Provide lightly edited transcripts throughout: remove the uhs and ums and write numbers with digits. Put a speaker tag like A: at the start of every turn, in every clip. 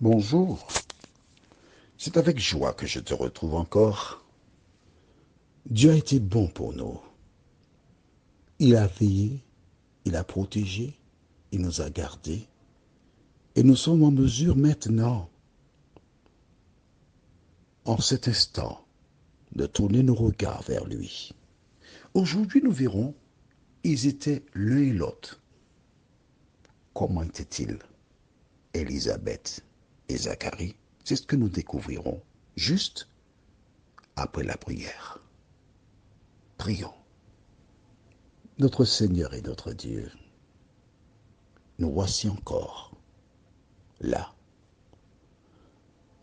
A: Bonjour, c'est avec joie que je te retrouve encore. Dieu a été bon pour nous. Il a veillé, il a protégé, il nous a gardés. Et nous sommes en mesure maintenant, en cet instant, de tourner nos regards vers lui. Aujourd'hui, nous verrons, ils étaient l'un et l'autre. Comment étaient-ils, Élisabeth et Zacharie? C'est ce que nous découvrirons juste après la prière. Prions. Notre Seigneur et notre Dieu, nous voici encore là,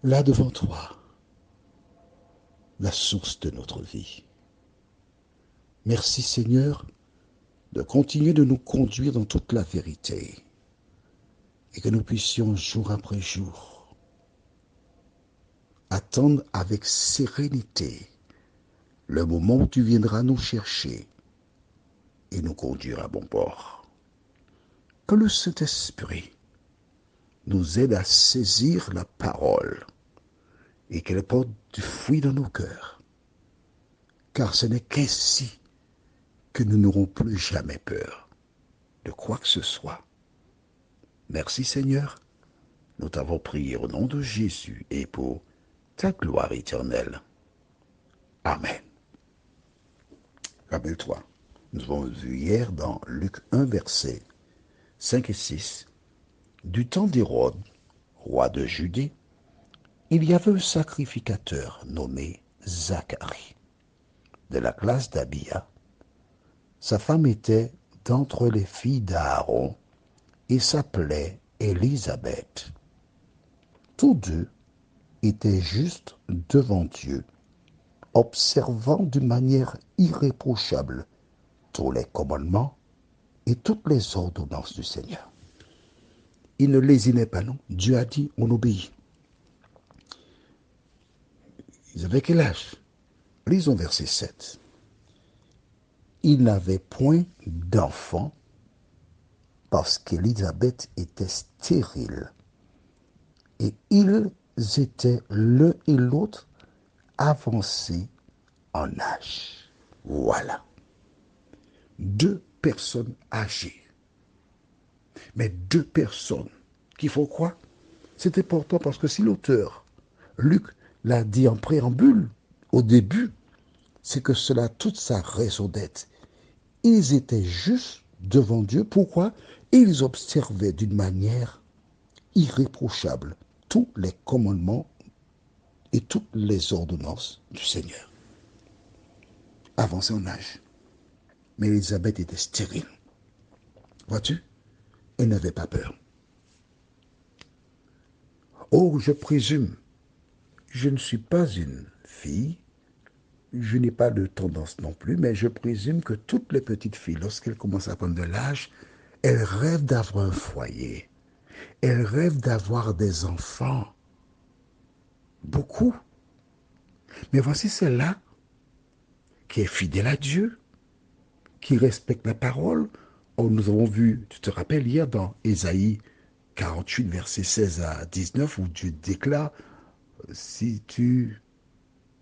A: là devant toi, la source de notre vie. Merci Seigneur de continuer de nous conduire dans toute la vérité et que nous puissions jour après jour attendre avec sérénité le moment où tu viendras nous chercher et nous conduire à bon port. Que le Saint-Esprit nous aide à saisir la parole et qu'elle porte du fruit dans nos cœurs, car ce n'est qu'ainsi que nous n'aurons plus jamais peur de quoi que ce soit. Merci Seigneur, nous t'avons prié au nom de Jésus et pour ta gloire éternelle. Amen. Rappelle-toi, nous avons vu hier dans Luc 1, versets 5 et 6, du temps d'Hérode, roi de Judée, il y avait un sacrificateur nommé Zacharie, de la classe d'Abia. Sa femme était d'entre les filles d'Aaron et s'appelait Élisabeth. Tous deux étaient justes devant Dieu, observant d'une manière irréprochable tous les commandements et toutes les ordonnances du Seigneur. Ils ne lésinaient pas, non. Dieu a dit, on obéit. Ils avaient quel âge? Lisons verset 7. Ils n'avaient point d'enfants parce qu'Élisabeth était stérile. Et ils étaient l'un et l'autre avancés en âge. Voilà. Deux personnes âgées. Mais deux personnes qui font quoi? C'est important parce que si l'auteur, Luc, l'a dit en préambule, au début, c'est que cela a toute sa raison d'être. Ils étaient justes devant Dieu. Pourquoi? Ils observaient d'une manière irréprochable tous les commandements et toutes les ordonnances du Seigneur. Avancés en âge. Mais Élisabeth était stérile. Vois-tu? Elle n'avait pas peur. Oh, je présume, je ne suis pas une fille, je n'ai pas de tendance non plus, mais je présume que toutes les petites filles, lorsqu'elles commencent à prendre de l'âge, elles rêvent d'avoir un foyer. Elles rêvent d'avoir des enfants. Beaucoup. Mais voici celle-là qui est fidèle à Dieu, qui respecte la parole. Oh, nous avons vu, tu te rappelles hier dans Ésaïe 48, versets 16 à 19, où Dieu déclare, si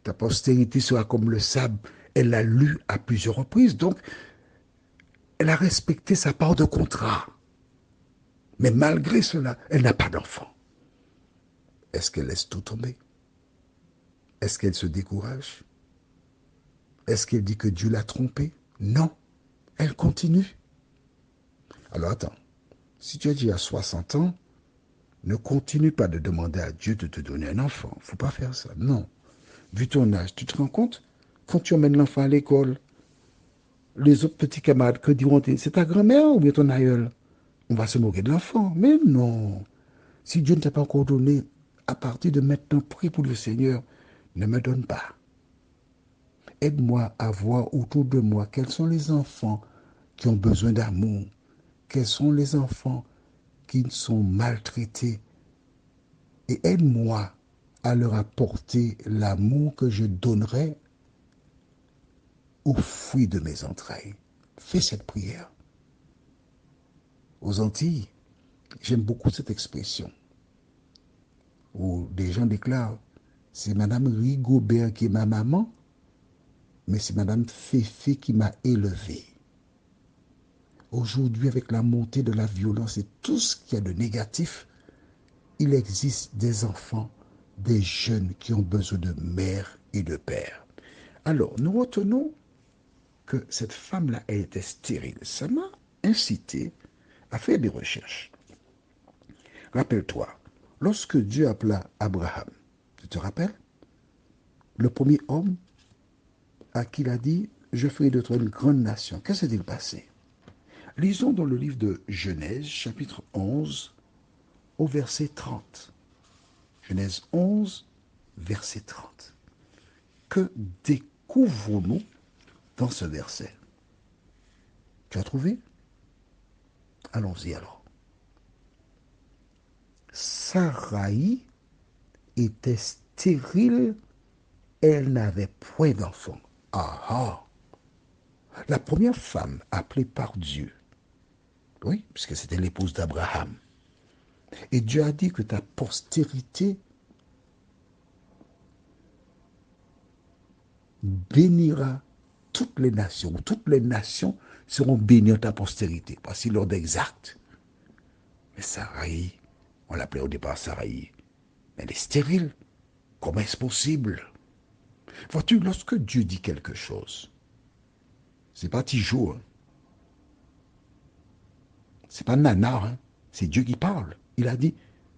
A: ta postérité sera comme le sable, elle l'a lu à plusieurs reprises. Donc, elle a respecté sa part de contrat. Mais malgré cela, elle n'a pas d'enfant. Est-ce qu'elle laisse tout tomber? Est-ce qu'elle se décourage? Est-ce qu'elle dit que Dieu l'a trompée? Non. Elle continue. Alors attends, si tu as dit à 60 ans, ne continue pas de demander à Dieu de te donner un enfant. Il ne faut pas faire ça. Non. Vu ton âge, tu te rends compte? Quand tu emmènes l'enfant à l'école, les autres petits camarades que diront-ils? C'est ta grand-mère ou bien ton aïeul? On va se moquer de l'enfant. Mais non. Si Dieu ne t'a pas encore donné, à partir de maintenant, prie pour le Seigneur. Ne me donne pas. Aide-moi à voir autour de moi quels sont les enfants qui ont besoin d'amour, quels sont les enfants qui sont maltraités. Et aide-moi à leur apporter l'amour que je donnerai au fruit de mes entrailles. Fais cette prière. Aux Antilles, j'aime beaucoup cette expression. où des gens déclarent, c'est Madame Rigobert qui est ma maman, mais c'est Madame Féfé qui m'a élevé. Aujourd'hui, avec la montée de la violence et tout ce qu'il y a de négatif, il existe des enfants, des jeunes qui ont besoin de mère et de père. Alors, nous retenons que cette femme-là, elle était stérile. Ça m'a incité à faire des recherches. Rappelle-toi, lorsque Dieu appela Abraham, tu te rappelles? Le premier homme à qui il a dit, je ferai de toi une grande nation. Qu'est-ce qui s'est passé? Lisons dans le livre de Genèse, chapitre 11, au verset 30. Genèse 11, verset 30. Que découvrons-nous dans ce verset? Tu as trouvé? Allons-y alors. Sarai était stérile, elle n'avait point d'enfant. Ah ah! La première femme appelée par Dieu, oui, puisque c'était l'épouse d'Abraham. Et Dieu a dit que ta postérité bénira toutes les nations. Toutes les nations seront bénies en ta postérité. Voici l'ordre exact. Mais Sarai, on l'appelait au départ Sarai, elle est stérile. Comment est-ce possible? Vois-tu, lorsque Dieu dit quelque chose, c'est pas Tijo, hein. C'est pas Nana, hein. C'est Dieu qui parle. Il a dit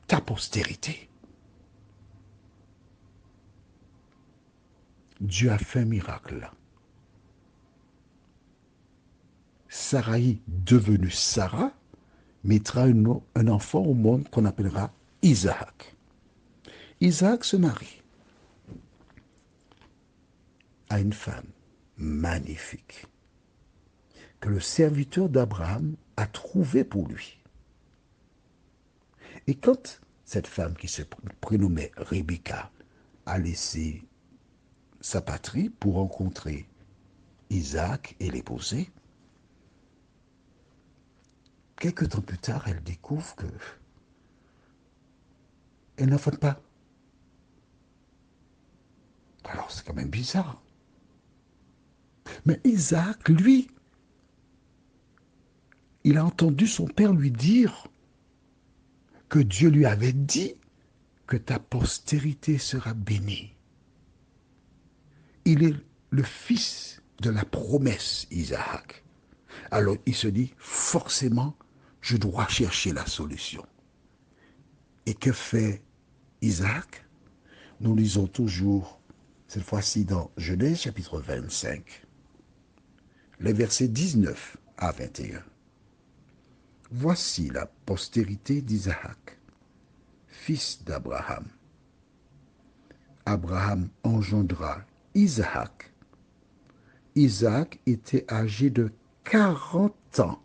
A: ta postérité. Dieu a fait un miracle. Sarai, devenue Sarah, mettra un enfant au monde qu'on appellera Isaac. Isaac se marie à une femme magnifique que le serviteur d'Abraham a trouvée pour lui. Et quand cette femme qui se prénommait Rebecca a laissé sa patrie pour rencontrer Isaac et l'épouser, quelques temps plus tard, elle découvre que elle n'enfante pas. Alors c'est quand même bizarre. Mais Isaac, lui, il a entendu son père lui dire que Dieu lui avait dit que ta postérité sera bénie. Il est le fils de la promesse, Isaac. Alors il se dit, forcément, je dois chercher la solution. Et que fait Isaac? Nous lisons toujours, cette fois-ci dans Genèse chapitre 25, les versets 19 à 21. Voici la postérité d'Isaac, fils d'Abraham. Abraham engendra Isaac. Isaac était âgé de 40 ans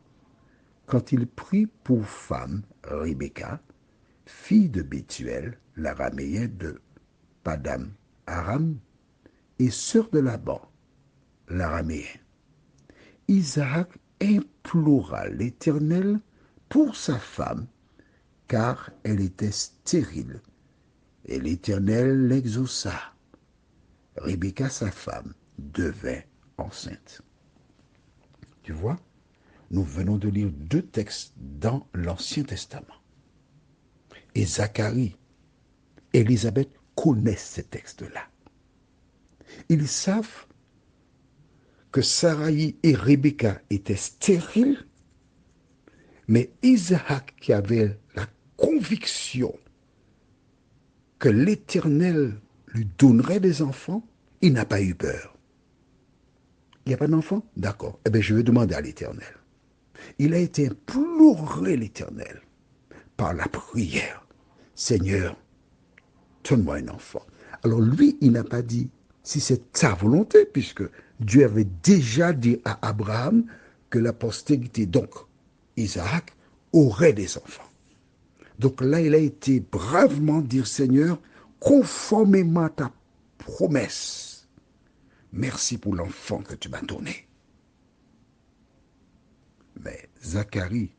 A: quand il prit pour femme Rebecca, fille de Bethuel, l'araméen de Padam Aram, et sœur de Laban, l'araméen. Isaac implora l'Éternel pour sa femme, car elle était stérile, et l'Éternel l'exauça. Rebecca, sa femme, devint enceinte. Tu vois, nous venons de lire deux textes dans l'Ancien Testament. Et Zacharie et Élisabeth connaissent ces textes-là. Ils savent que Sarai et Rebecca étaient stériles, mais Isaac, qui avait la conviction que l'Éternel lui donnerait des enfants, il n'a pas eu peur. Il n'y a pas d'enfant? D'accord. Eh bien, je vais demander à l'Éternel. Il a été imploré l'Éternel par la prière. Seigneur, donne-moi un enfant. Alors lui, il n'a pas dit si c'est sa volonté, puisque Dieu avait déjà dit à Abraham que la postérité, donc Isaac, aurait des enfants. Donc là, il a été bravement dire, Seigneur, conformément à ta promesse, merci pour l'enfant que tu m'as donné. Mais Zacharie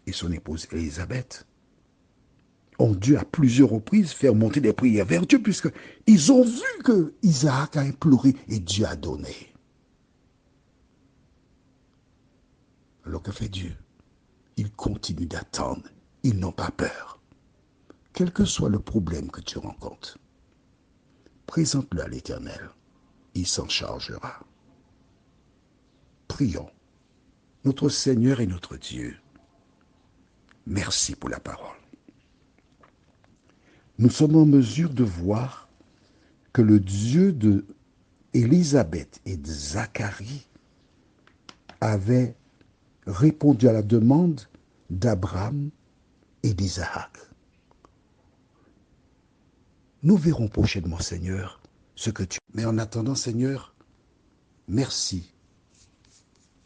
A: et son épouse Élisabeth, ont dû à plusieurs reprises faire monter des prières vers Dieu, puisqu'ils ont vu que Isaac a imploré et Dieu a donné. Alors que fait Dieu? Il continue d'attendre. Ils n'ont pas peur. Quel que soit le problème que tu rencontres, présente-le à l'Éternel. Il s'en chargera. Prions. Notre Seigneur et notre Dieu, merci pour la parole. Nous sommes en mesure de voir que le Dieu de Élisabeth et de Zacharie avait répondu à la demande d'Abraham et d'Isaac. Nous verrons prochainement, Seigneur, ce que tu... Mais en attendant, Seigneur, merci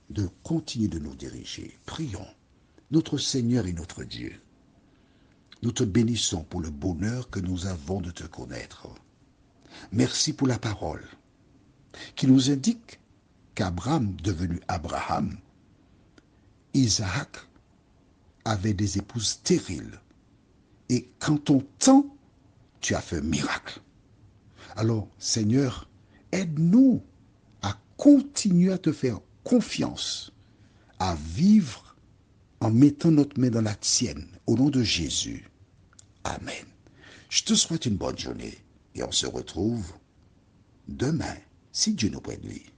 A: de continuer de nous diriger. Prions. Notre Seigneur et notre Dieu, nous te bénissons pour le bonheur que nous avons de te connaître. Merci pour la parole qui nous indique qu'Abraham, devenu Abraham, Isaac avait des épouses stériles. Et qu'en ton temps, tu as fait un miracle. Alors, Seigneur, aide-nous à continuer à te faire confiance, à vivre en mettant notre main dans la tienne, au nom de Jésus. Amen. Je te souhaite une bonne journée et on se retrouve demain, si Dieu nous prête lui.